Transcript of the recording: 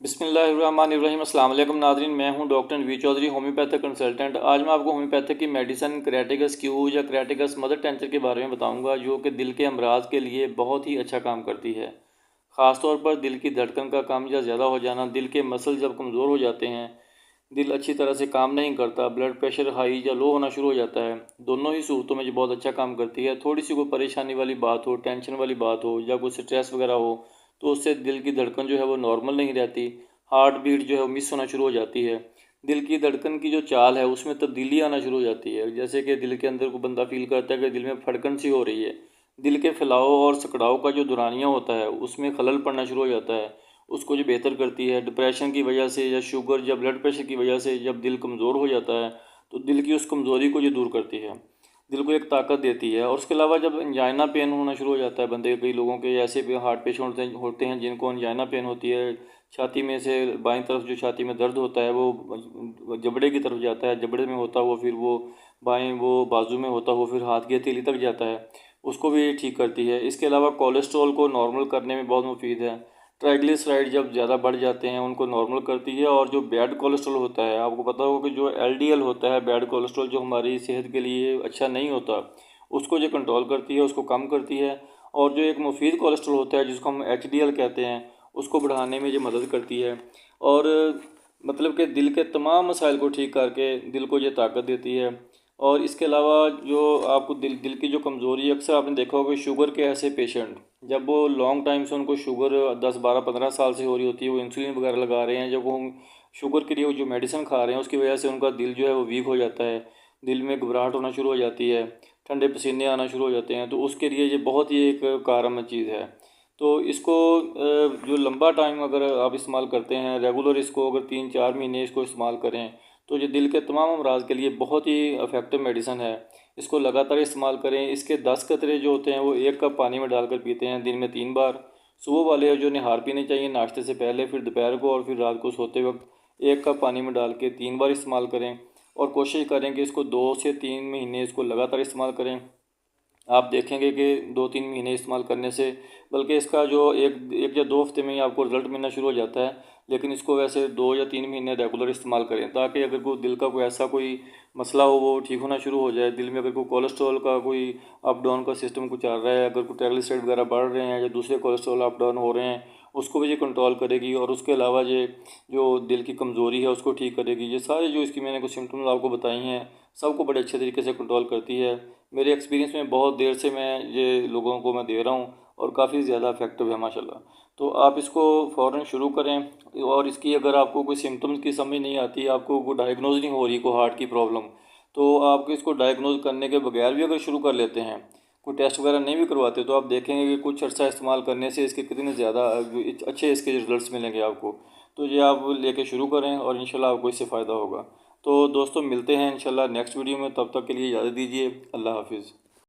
बिस्मिल्लाहिर्रहमानिर्रहीम। अस्सलाम वालेकुम नाज़रीन, मैं हूं doctor V Chaudhary, homeopathic consultant. आज मैं आपको होम्योपैथिक की मेडिसिन क्रेटिकस क्यू या क्रेटिकस मदर टेंचर के बारे में बताऊंगा, जो कि दिल के अमराज के लिए बहुत ही अच्छा काम करती है। ख़ासतौर पर दिल की धड़कन का कम या ज़्यादा हो जाना, दिल के मसल जब कमज़ोर हो जाते हैं, दिल अच्छी तरह से काम नहीं करता, ब्लड प्रेशर हाई या लो होना शुरू हो जाता है, दोनों ही सूरतों में ये बहुत अच्छा काम करती है। थोड़ी सी कोई परेशानी वाली बात हो, टेंशन वाली बात हो या कोई स्ट्रेस वगैरह हो, तो उससे दिल की धड़कन जो है वो नॉर्मल नहीं रहती, हार्ट बीट जो है वो मिस होना शुरू हो जाती है। दिल की धड़कन की जो चाल है उसमें तब्दीली आना शुरू हो जाती है, जैसे कि दिल के अंदर को बंदा फील करता है कि दिल में फड़कन सी हो रही है। दिल के फैलाव और सिकुड़ाव का जो दौरानिया होता है उसमें खलल पड़ना शुरू हो जाता है। उसको जो बेहतर करती है, डिप्रेशन की वजह से या शुगर या ब्लड प्रेशर की वजह से जब दिल कमज़ोर हो जाता है, तो दिल की उस कमज़ोरी को जो दूर करती है, दिल को एक ताकत देती है। और उसके अलावा जब अंजाइना पेन होना शुरू हो जाता है बंदे, कई लोगों के ऐसे भी हार्ट पेशेंट होते हैं जिनको अंजाइना पेन होती है, छाती में से बाईं तरफ जो छाती में दर्द होता है वो जबड़े की तरफ जाता है, जबड़े में होता हुआ फिर वो बाएं वो बाजू में होता हुआ फिर हाथ की हथेली तक जाता है, उसको भी ठीक करती है। इसके अलावा कोलेस्ट्रॉल को नॉर्मल करने में बहुत मुफीद है। ट्राइग्लिसराइड जब ज़्यादा बढ़ जाते हैं उनको नॉर्मल करती है। और जो बैड कोलेस्ट्रॉल होता है, आपको पता होगा कि जो एलडीएल होता है, बैड कोलेस्ट्रॉल, जो हमारी सेहत के लिए अच्छा नहीं होता, उसको जो कंट्रोल करती है, उसको कम करती है। और जो एक मुफीद कोलेस्ट्रॉल होता है जिसको हम एचडीएल कहते हैं, उसको बढ़ाने में ये मदद करती है। और मतलब कि दिल के तमाम मसाइल को ठीक करके दिल को ये ताकत देती है। और इसके अलावा जो आपको दिल दिल की जो कमज़ोरी, अक्सर आपने देखा होगा शुगर के ऐसे पेशेंट, जब वो लॉन्ग टाइम से उनको शुगर 10 12 15 साल से हो रही होती है, वो इंसुलिन वगैरह लगा रहे हैं, जब वो शुगर के लिए जो मेडिसिन खा रहे हैं उसकी वजह से उनका दिल जो है वो वीक हो जाता है, दिल में घबराहट होना शुरू हो जाती है, ठंडे पसीने आना शुरू हो जाते हैं, तो उसके लिए ये बहुत ही एक कारगर चीज़ है। तो इसको जो लंबा टाइम अगर आप इस्तेमाल करते हैं रेगुलर, इसको अगर 3 4 महीने इसको इस्तेमाल करें, तो ये दिल के तमाम अमराज के लिए बहुत ही इफ़ेक्टिव मेडिसन है। इसको लगातार इस्तेमाल करें। इसके 10 कतरे जो होते हैं वो 1 कप पानी में डालकर पीते हैं दिन में 3 बार। सुबह वाले जो निहार पीने चाहिए नाश्ते से पहले, फिर दोपहर को और फिर रात को सोते वक्त 1 कप पानी में डाल के 3 बार इस्तेमाल करें। और कोशिश करें कि इसको 2 से 3 महीने इसको लगातार इस्तेमाल करें। आप देखेंगे कि 2 3 महीने इस्तेमाल करने से, बल्कि इसका जो एक एक या 2 हफ्ते में ही आपको रिज़ल्ट मिलना शुरू हो जाता है। लेकिन इसको वैसे 2 या 3 महीने रेगुलर इस्तेमाल करें, ताकि अगर कोई दिल का कोई ऐसा कोई मसला हो वो ठीक होना शुरू हो जाए। दिल में अगर कोई कोलेस्ट्रॉल का कोई अप डाउन का सिस्टम कुछ चल रहा है, अगर कोई ट्राइग्लिसराइड वगैरह बढ़ रहे हैं या दूसरे कोलेस्ट्रॉल अप डाउन हो रहे हैं, उसको भी ये कंट्रोल करेगी। और उसके अलावा ये जो दिल की कमज़ोरी है उसको ठीक करेगी। ये सारे जो इसकी मैंने कुछ सिम्टम्स आपको बताई हैं, सबको बड़े अच्छे तरीके से कंट्रोल करती है। मेरे एक्सपीरियंस में बहुत देर से मैं ये लोगों को मैं दे रहा हूँ और काफ़ी ज़्यादा इफेक्टिव है माशाल्लाह। तो आप इसको फ़ौरन शुरू करें। और इसकी अगर आपको कोई सिम्टम्स की समझ नहीं आती, आपको कोई डायग्नोज नहीं हो रही कोई हार्ट की प्रॉब्लम, तो आप इसको डायग्नोज करने के बगैर भी अगर शुरू कर लेते हैं, कोई टेस्ट वगैरह नहीं भी करवाते, तो आप देखेंगे कि कुछ अर्सा इस्तेमाल करने से इसके कितने ज़्यादा अच्छे इसके रिजल्ट्स मिलेंगे आपको। तो ये आप लेके शुरू करें और इंशाल्लाह आपको इससे फ़ायदा होगा। तो दोस्तों, मिलते हैं इंशाल्लाह नेक्स्ट वीडियो में। तब तक के लिए इजाज़त दीजिए। अल्लाह हाफिज़।